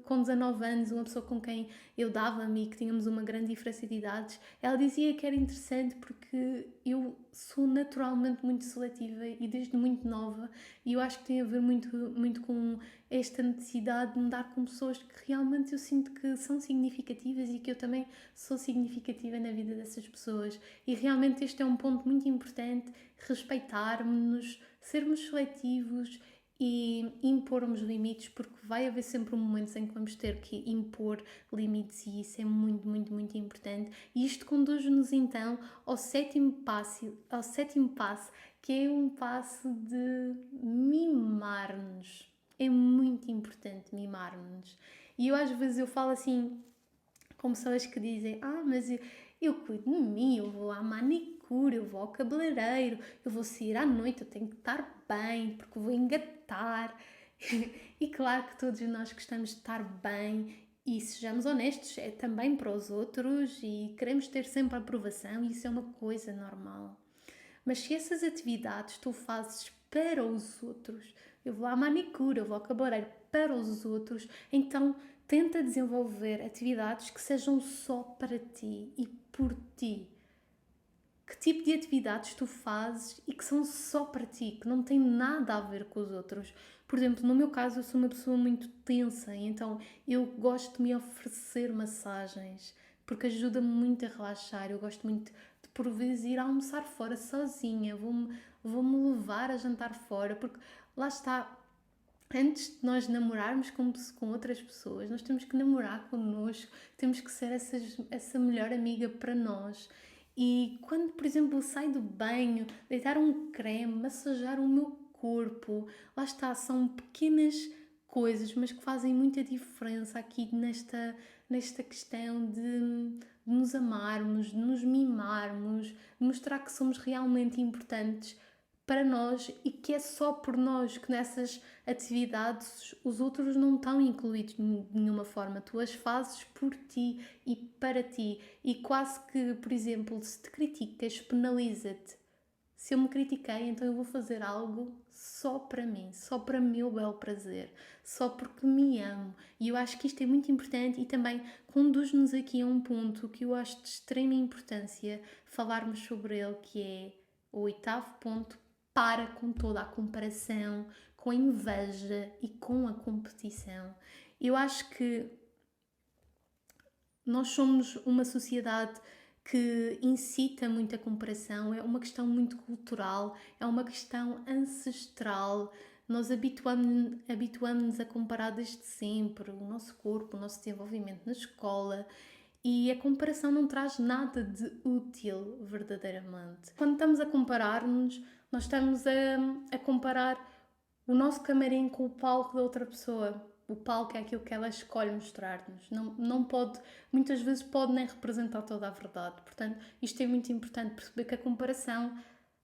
com 19 anos, uma pessoa com quem eu dava-me e que tínhamos uma grande diferença de idades, ela dizia que era interessante porque eu sou naturalmente muito seletiva e desde muito nova, e eu acho que tem a ver muito, muito com esta necessidade de me dar com pessoas que realmente eu sinto que são significativas e que eu também sou significativa na vida dessas pessoas. E realmente este é um ponto muito importante, respeitarmos-nos, sermos seletivos e impormos limites, porque vai haver sempre momentos em que vamos ter que impor limites, e isso é muito, muito, muito importante. E isto conduz-nos então ao sétimo passo, que é um passo de mimar-nos. É muito importante mimar-nos. E eu às vezes eu falo assim, com pessoas que dizem: mas eu cuido de mim, eu vou à manicure, eu vou ao cabeleireiro, eu vou sair à noite, eu tenho que estar bem, porque eu vou engatar. E claro que todos nós gostamos de estar bem, e sejamos honestos, é também para os outros, e queremos ter sempre a aprovação, e isso é uma coisa normal. Mas se essas atividades tu fazes para os outros, eu vou à manicure, eu vou ao cabeleireiro para os outros, então tenta desenvolver atividades que sejam só para ti e por ti. Que tipo de atividades tu fazes e que são só para ti, que não têm nada a ver com os outros? Por exemplo, no meu caso, eu sou uma pessoa muito tensa, então eu gosto de me oferecer massagens, porque ajuda-me muito a relaxar. Eu gosto muito de, por vezes, ir almoçar fora sozinha, vou-me levar a jantar fora, porque lá está. Antes de nós namorarmos com outras pessoas, nós temos que namorar connosco, temos que ser essa melhor amiga para nós. E quando, por exemplo, saio do banho, deitar um creme, massajar o meu corpo, lá está, são pequenas coisas, mas que fazem muita diferença aqui nesta questão de nos amarmos, de nos mimarmos, de mostrar que somos realmente importantes para nós e que é só por nós, que nessas atividades os outros não estão incluídos de nenhuma forma. Tu as fazes por ti e para ti. E quase que, por exemplo, se te criticas, penaliza-te. Se eu me critiquei, então eu vou fazer algo só para mim, só para meu belo prazer, só porque me amo. E eu acho que isto é muito importante e também conduz-nos aqui a um ponto que eu acho de extrema importância falarmos sobre ele, que é o 8º ponto: para com toda a comparação, com a inveja e com a competição. Eu acho que nós somos uma sociedade que incita muita comparação, é uma questão muito cultural, é uma questão ancestral. Nós habituamos-nos a comparar desde sempre o nosso corpo, o nosso desenvolvimento na escola, e a comparação não traz nada de útil, verdadeiramente. Quando estamos a comparar-nos, nós estamos a comparar o nosso camarim com o palco da outra pessoa. O palco é aquilo que ela escolhe mostrar-nos. Não pode, muitas vezes pode nem representar toda a verdade. Portanto, isto é muito importante, perceber que a comparação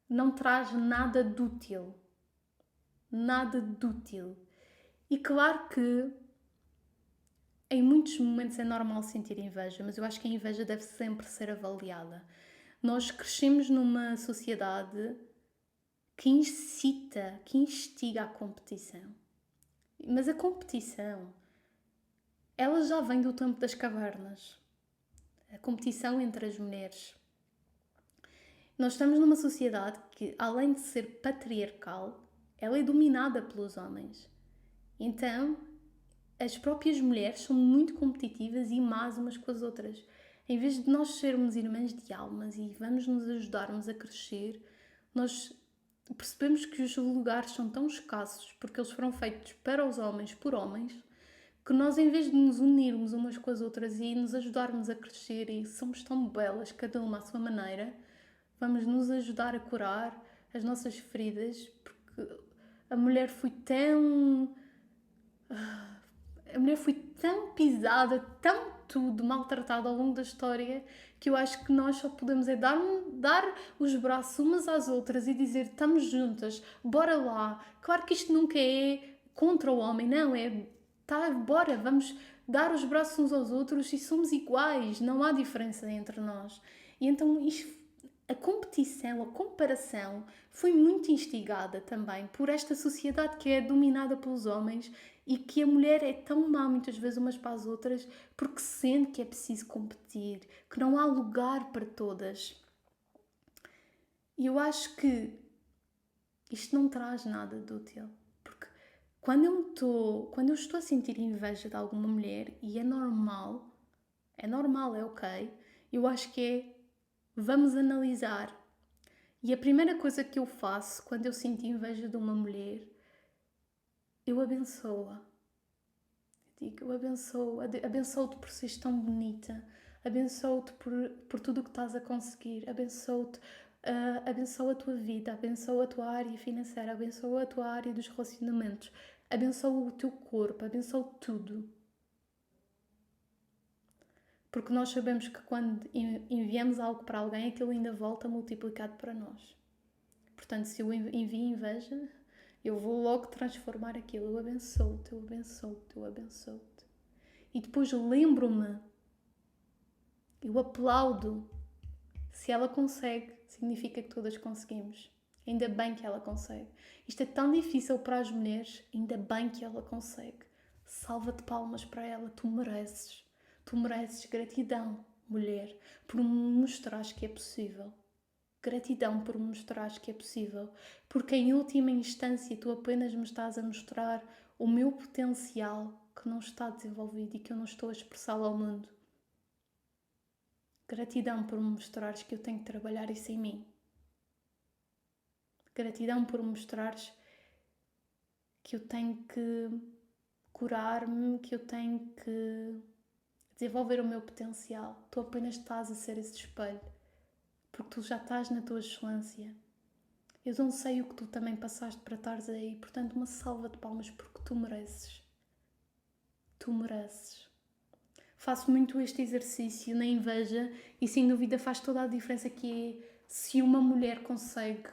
não traz nada de útil. Nada de útil. E claro que em muitos momentos é normal sentir inveja, mas eu acho que a inveja deve sempre ser avaliada. Nós crescemos numa sociedade que incita, que instiga a competição. Mas a competição, ela já vem do tempo das cavernas. A competição entre as mulheres. Nós estamos numa sociedade que, além de ser patriarcal, ela é dominada pelos homens. Então, as próprias mulheres são muito competitivas e más umas com as outras. Em vez de nós sermos irmãs de almas e vamos nos ajudarmos a crescer, nós percebemos que os lugares são tão escassos, porque eles foram feitos para os homens, por homens, que nós, em vez de nos unirmos umas com as outras e nos ajudarmos a crescer, e somos tão belas, cada uma à sua maneira, vamos nos ajudar a curar as nossas feridas, porque a mulher foi tão pisada, tão tudo maltratada ao longo da história, que eu acho que nós só podemos é dar os braços umas às outras e dizer: estamos juntas, bora lá. Claro que isto nunca é contra o homem, não, bora, vamos dar os braços uns aos outros e somos iguais, não há diferença entre nós. E então a competição, a comparação foi muito instigada também por esta sociedade que é dominada pelos homens e que a mulher é tão má muitas vezes umas para as outras porque sente que é preciso competir, que não há lugar para todas. E eu acho que isto não traz nada de útil, porque quando eu estou a sentir inveja de alguma mulher, e é normal, é ok, eu acho que vamos analisar. E a primeira coisa que eu faço quando eu sinto inveja de uma mulher, eu abençoo-a. Eu abençoo-te por seres tão bonita, abençoo-te por tudo o que estás a conseguir, abençoo-te, abençoa a tua vida, abençoa a tua área financeira, abençoa a tua área dos relacionamentos, abençoa o teu corpo, abençoa tudo. Porque nós sabemos que quando enviamos algo para alguém, aquilo ainda volta multiplicado para nós. Portanto, se eu envio inveja, eu vou logo transformar aquilo. Eu abençoo-te, eu abençoo-te, eu abençoo-te. E depois lembro-me, eu aplaudo. Se ela consegue, significa que todas conseguimos. Ainda bem que ela consegue. Isto é tão difícil para as mulheres, ainda bem que ela consegue. Salva-te palmas para ela, tu mereces. Tu mereces gratidão, mulher, por me mostrares que é possível. Gratidão por me mostrares que é possível. Porque em última instância tu apenas me estás a mostrar o meu potencial que não está desenvolvido e que eu não estou a expressá-lo ao mundo. Gratidão por me mostrares que eu tenho que trabalhar isso em mim. Gratidão por me mostrares que eu tenho que curar-me, que eu tenho que desenvolver o meu potencial. Tu apenas estás a ser esse espelho, porque tu já estás na tua excelência. Eu não sei o que tu também passaste para estares aí, portanto uma salva de palmas, porque tu mereces. Tu mereces. Faço muito este exercício na inveja e sem dúvida faz toda a diferença, que é: se uma mulher consegue,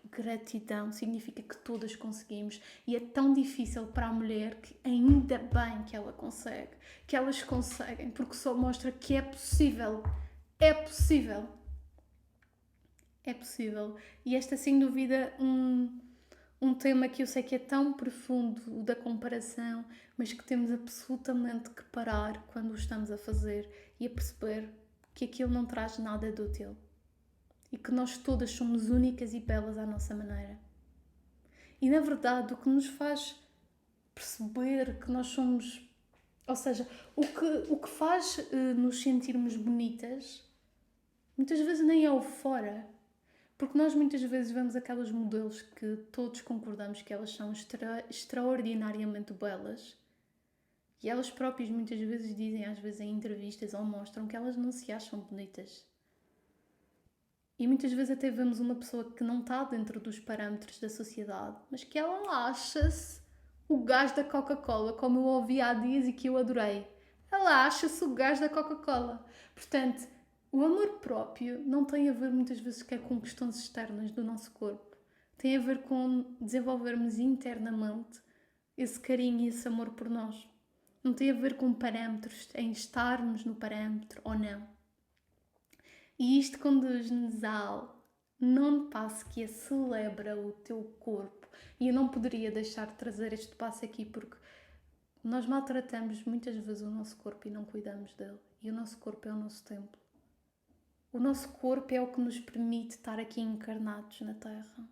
Gratidão significa que todas conseguimos e é tão difícil para a mulher que ainda bem que ela consegue, que elas conseguem, porque só mostra que é possível. É possível. É possível. E esta, sem dúvida, um tema que eu sei que é tão profundo, o da comparação, mas que temos absolutamente que parar quando o estamos a fazer e a perceber que aquilo não traz nada de útil. E que nós todas somos únicas e belas à nossa maneira. E na verdade o que nos faz perceber que nós somos, ou seja, o que faz nos sentirmos bonitas, muitas vezes nem é o fora. Porque nós muitas vezes vemos aquelas modelos que todos concordamos que elas são extraordinariamente belas e elas próprias muitas vezes dizem, às vezes em entrevistas ou mostram que elas não se acham bonitas. E muitas vezes até vemos uma pessoa que não está dentro dos parâmetros da sociedade, mas que ela acha-se o gajo da Coca-Cola, como eu ouvi há dias e que eu adorei. Ela acha-se o gajo da Coca-Cola. Portanto, o amor próprio não tem a ver muitas vezes sequer com questões externas do nosso corpo. Tem a ver com desenvolvermos internamente esse carinho e esse amor por nós. Não tem a ver com parâmetros, em estarmos no parâmetro ou não. E isto conduz-nos ao nono passo, que é celebra o teu corpo. E eu não poderia deixar de trazer este passo aqui porque nós maltratamos muitas vezes o nosso corpo e não cuidamos dele. E o nosso corpo é o nosso templo. O nosso corpo é o que nos permite estar aqui encarnados na Terra.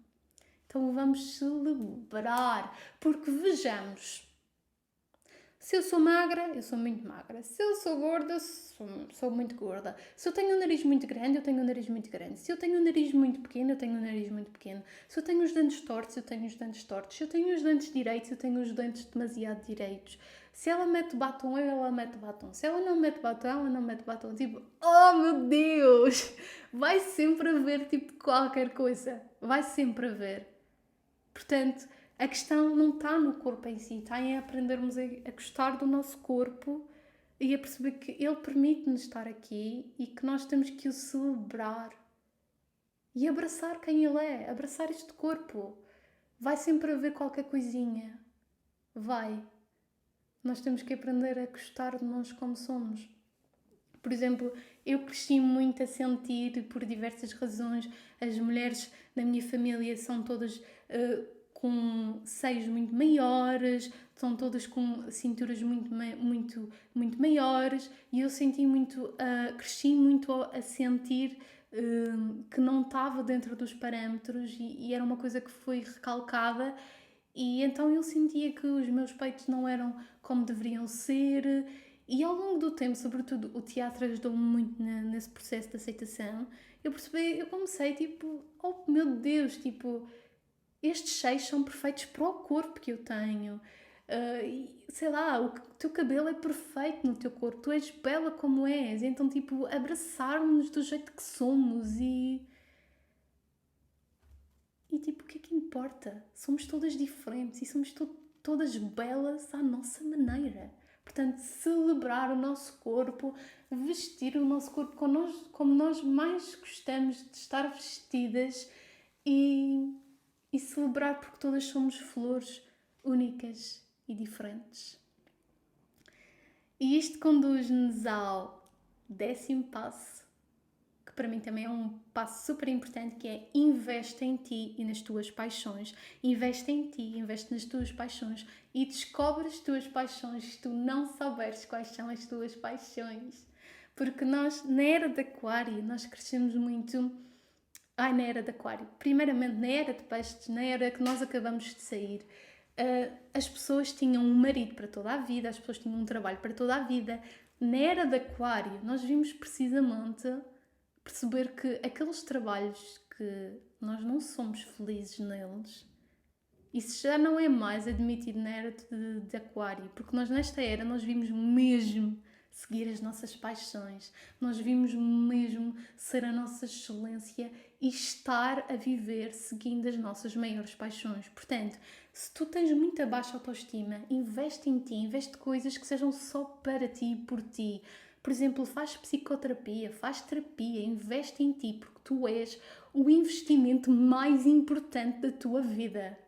Então vamos celebrar, porque vejamos, se eu sou magra, eu sou muito magra. Se eu sou gorda, sou muito gorda. Se eu tenho um nariz muito grande, eu tenho um nariz muito grande. Se eu tenho um nariz muito pequeno, eu tenho um nariz muito pequeno. Se eu tenho os dentes tortos, eu tenho os dentes tortos. Se eu tenho os dentes direitos, eu tenho os dentes demasiado direitos. Se ela mete batom, ela mete batom. Se ela não mete batom, ela não mete batom. Tipo, oh meu Deus! Vai sempre haver tipo qualquer coisa. Vai sempre haver. Portanto, a questão não está no corpo em si, está em aprendermos a gostar do nosso corpo e a perceber que ele permite-nos estar aqui e que nós temos que o celebrar e abraçar quem ele é, abraçar este corpo. Vai sempre haver qualquer coisinha. Vai. Nós temos que aprender a gostar de nós como somos. Por exemplo, eu cresci muito a sentir, por diversas razões, as mulheres da minha família são todas com seios muito maiores, são todas com cinturas muito maiores e eu senti muito, cresci muito a sentir que não estava dentro dos parâmetros e era uma coisa que foi recalcada e então eu sentia que os meus peitos não eram como deveriam ser. E ao longo do tempo, sobretudo, o teatro ajudou-me muito nesse processo de aceitação. Eu comecei, tipo, oh meu Deus, tipo, estes seios são perfeitos para o corpo que eu tenho. Sei lá, o teu cabelo é perfeito no teu corpo, tu és bela como és. Então, tipo, abraçar-nos do jeito que somos e tipo, o que é que importa? Somos todas diferentes e somos todas belas à nossa maneira. Portanto, celebrar o nosso corpo, vestir o nosso corpo como nós mais gostamos de estar vestidas e celebrar porque todas somos flores únicas e diferentes. E isto conduz-nos ao 10º passo, que para mim também é um passo super importante, que é investe em ti e nas tuas paixões. Investe em ti, investe nas tuas paixões e descobre as tuas paixões se tu não souberes quais são as tuas paixões. Porque nós, na era de Aquário, nós crescemos muito... na era de Aquário. Primeiramente, na era de Peixes, na era que nós acabamos de sair, as pessoas tinham um marido para toda a vida, as pessoas tinham um trabalho para toda a vida. Na era de Aquário, nós vimos precisamente perceber que aqueles trabalhos que nós não somos felizes neles, isso já não é mais admitido na era de Aquário, porque nós nesta era nós vimos mesmo seguir as nossas paixões, nós vimos mesmo ser a nossa excelência e estar a viver seguindo as nossas maiores paixões. Portanto, se tu tens muita baixa autoestima, investe em ti, investe coisas que sejam só para ti e por ti. Por exemplo, faz psicoterapia, faz terapia, investe em ti, porque tu és o investimento mais importante da tua vida.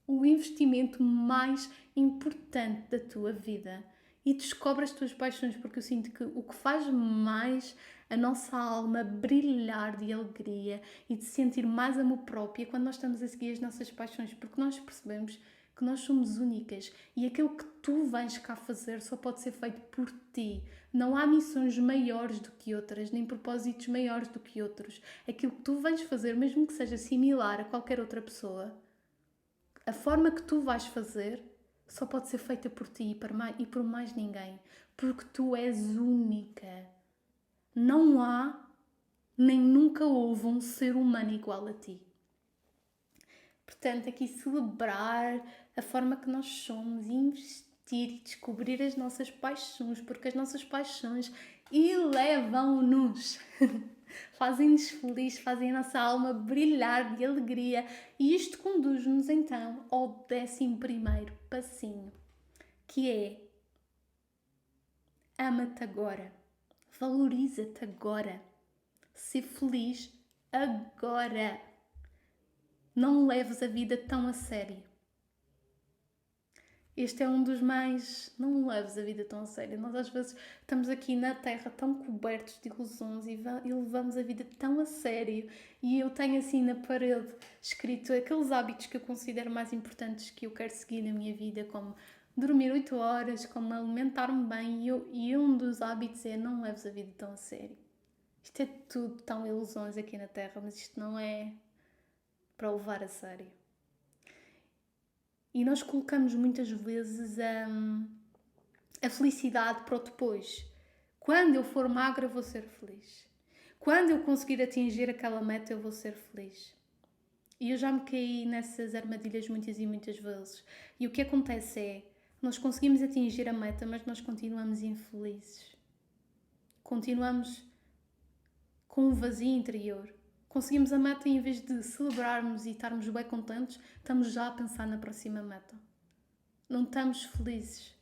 O investimento mais importante da tua vida. E descobre as tuas paixões, porque eu sinto que o que faz mais a nossa alma brilhar de alegria e de sentir mais amor próprio é quando nós estamos a seguir as nossas paixões, porque nós percebemos que nós somos únicas e aquilo que tu vais cá fazer só pode ser feito por ti. Não há missões maiores do que outras, nem propósitos maiores do que outros. Aquilo que tu vais fazer, mesmo que seja similar a qualquer outra pessoa, a forma que tu vais fazer só pode ser feita por ti e por mais ninguém. Porque tu és única. Não há, nem nunca houve um ser humano igual a ti. Portanto, aqui celebrar a forma que nós somos, investir e descobrir as nossas paixões, porque as nossas paixões elevam-nos. Fazem-nos felizes, fazem a nossa alma brilhar de alegria. E isto conduz-nos então ao 11º passinho, que é: ama-te agora, valoriza-te agora, ser feliz agora. Não leves a vida tão a sério. Este é um dos mais... Não leves a vida tão a sério. Nós às vezes estamos aqui na Terra tão cobertos de ilusões e levamos a vida tão a sério. E eu tenho assim na parede escrito aqueles hábitos que eu considero mais importantes que eu quero seguir na minha vida, como dormir 8 horas, como alimentar-me bem. E um dos hábitos é: não leves a vida tão a sério. Isto é tudo tão ilusões aqui na Terra, mas isto não é para levar a sério. E nós colocamos muitas vezes a felicidade para o depois. Quando eu for magra, vou ser feliz. Quando eu conseguir atingir aquela meta, eu vou ser feliz. E eu já me caí nessas armadilhas muitas e muitas vezes. E o que acontece é: nós conseguimos atingir a meta, mas nós continuamos infelizes. Continuamos com um vazio interior. Conseguimos a meta e em vez de celebrarmos e estarmos bem contentes, estamos já a pensar na próxima meta. Não estamos felizes.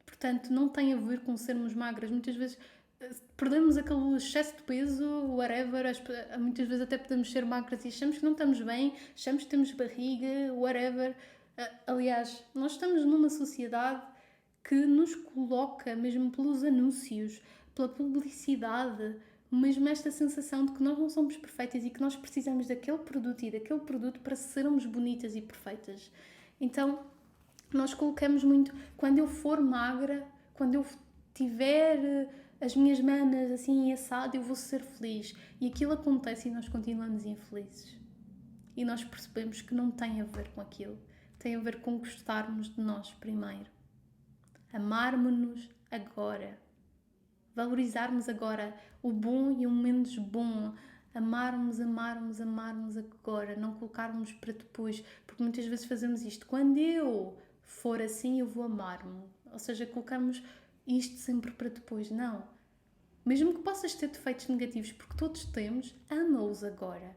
Portanto, não tem a ver com sermos magras. Muitas vezes perdemos aquele excesso de peso, whatever. Muitas vezes até podemos ser magras e achamos que não estamos bem, achamos que temos barriga, whatever. Aliás, nós estamos numa sociedade que nos coloca, mesmo pelos anúncios, pela publicidade, mesmo esta sensação de que nós não somos perfeitas e que nós precisamos daquele produto e daquele produto para sermos bonitas e perfeitas. Então, nós colocamos muito: quando eu for magra, quando eu tiver as minhas mamas assim assado, eu vou ser feliz. E aquilo acontece e nós continuamos infelizes. E nós percebemos que não tem a ver com aquilo. Tem a ver com gostarmos de nós primeiro. Amarmos-nos agora. Valorizarmos agora o bom e o menos bom. Amarmos agora. Não colocarmos para depois. Porque muitas vezes fazemos isto: quando eu for assim, eu vou amar-me. Ou seja, colocamos isto sempre para depois. Não. Mesmo que possas ter defeitos negativos, porque todos temos, ama-os agora.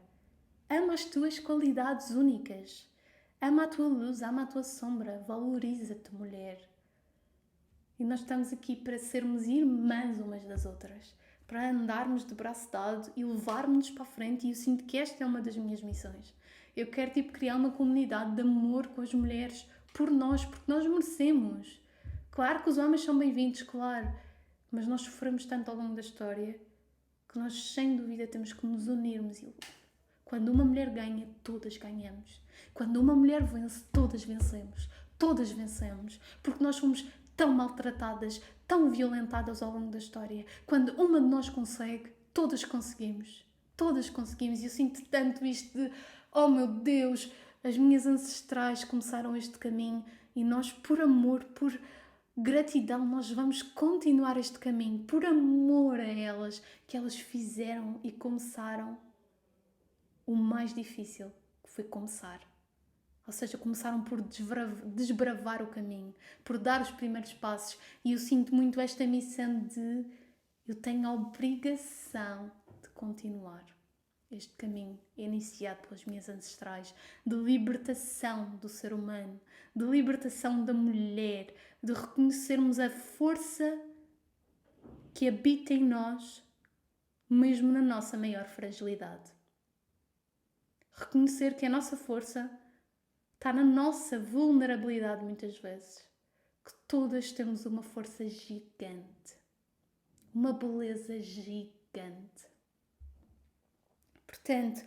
Ama as tuas qualidades únicas. Ama a tua luz, ama a tua sombra. Valoriza-te, mulher. E nós estamos aqui para sermos irmãs umas das outras, para andarmos de braço dado e levarmos-nos para a frente. E eu sinto que esta é uma das minhas missões. Eu quero criar uma comunidade de amor com as mulheres, por nós, porque nós merecemos. Claro que os homens são bem-vindos, claro, mas nós sofremos tanto ao longo da história que nós, sem dúvida, temos que nos unirmos. E quando uma mulher ganha, todas ganhamos. Quando uma mulher vence, todas vencemos. Todas vencemos, porque nós fomos tão maltratadas, tão violentadas ao longo da história. Quando uma de nós consegue, todas conseguimos. Todas conseguimos. E eu sinto tanto isto de: oh meu Deus, as minhas ancestrais começaram este caminho e nós, por amor, por gratidão, nós vamos continuar este caminho. Por amor a elas, que elas fizeram e começaram o mais difícil, que foi começar. Ou seja, começaram por desbravar o caminho, por dar os primeiros passos. E eu sinto muito esta missão de: eu tenho a obrigação de continuar este caminho iniciado pelas minhas ancestrais, de libertação do ser humano, de libertação da mulher, de reconhecermos a força que habita em nós, mesmo na nossa maior fragilidade. Reconhecer que a nossa força está na nossa vulnerabilidade muitas vezes. Que todas temos uma força gigante. Uma beleza gigante. Portanto,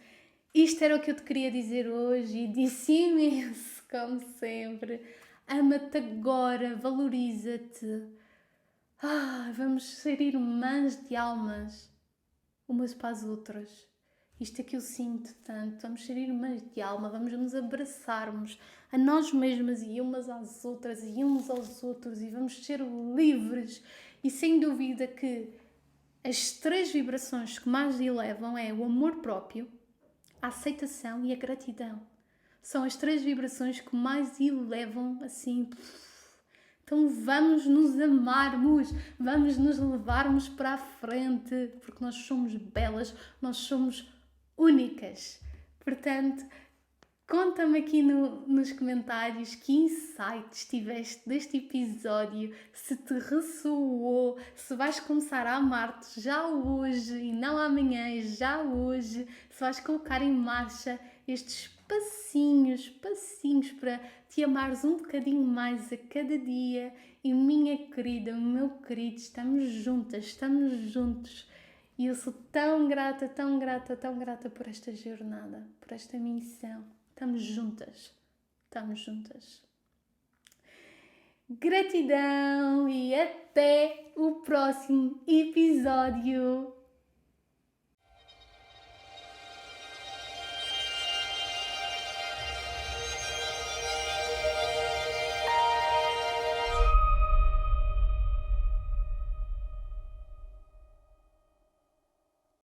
isto era o que eu te queria dizer hoje e disse imenso, como sempre. Ama-te agora, valoriza-te. Vamos ser irmãs de almas, umas para as outras. Isto é que eu sinto tanto. Vamos ser irmãs de alma, vamos nos abraçarmos a nós mesmas e umas às outras e uns aos outros e vamos ser livres. E sem dúvida que as 3 vibrações que mais elevam é o amor próprio, a aceitação e a gratidão. São as 3 vibrações que mais elevam assim. Então vamos nos amarmos, vamos nos levarmos para a frente, porque nós somos belas, nós somos únicas. Portanto, conta-me aqui nos comentários que insights tiveste deste episódio, se te ressoou, se vais começar a amar-te já hoje e não amanhã, já hoje, se vais colocar em marcha estes passinhos para te amares um bocadinho mais a cada dia. E minha querida, meu querido, estamos juntos. E eu sou tão grata por esta jornada, por esta missão. Estamos juntas. Gratidão e até o próximo episódio.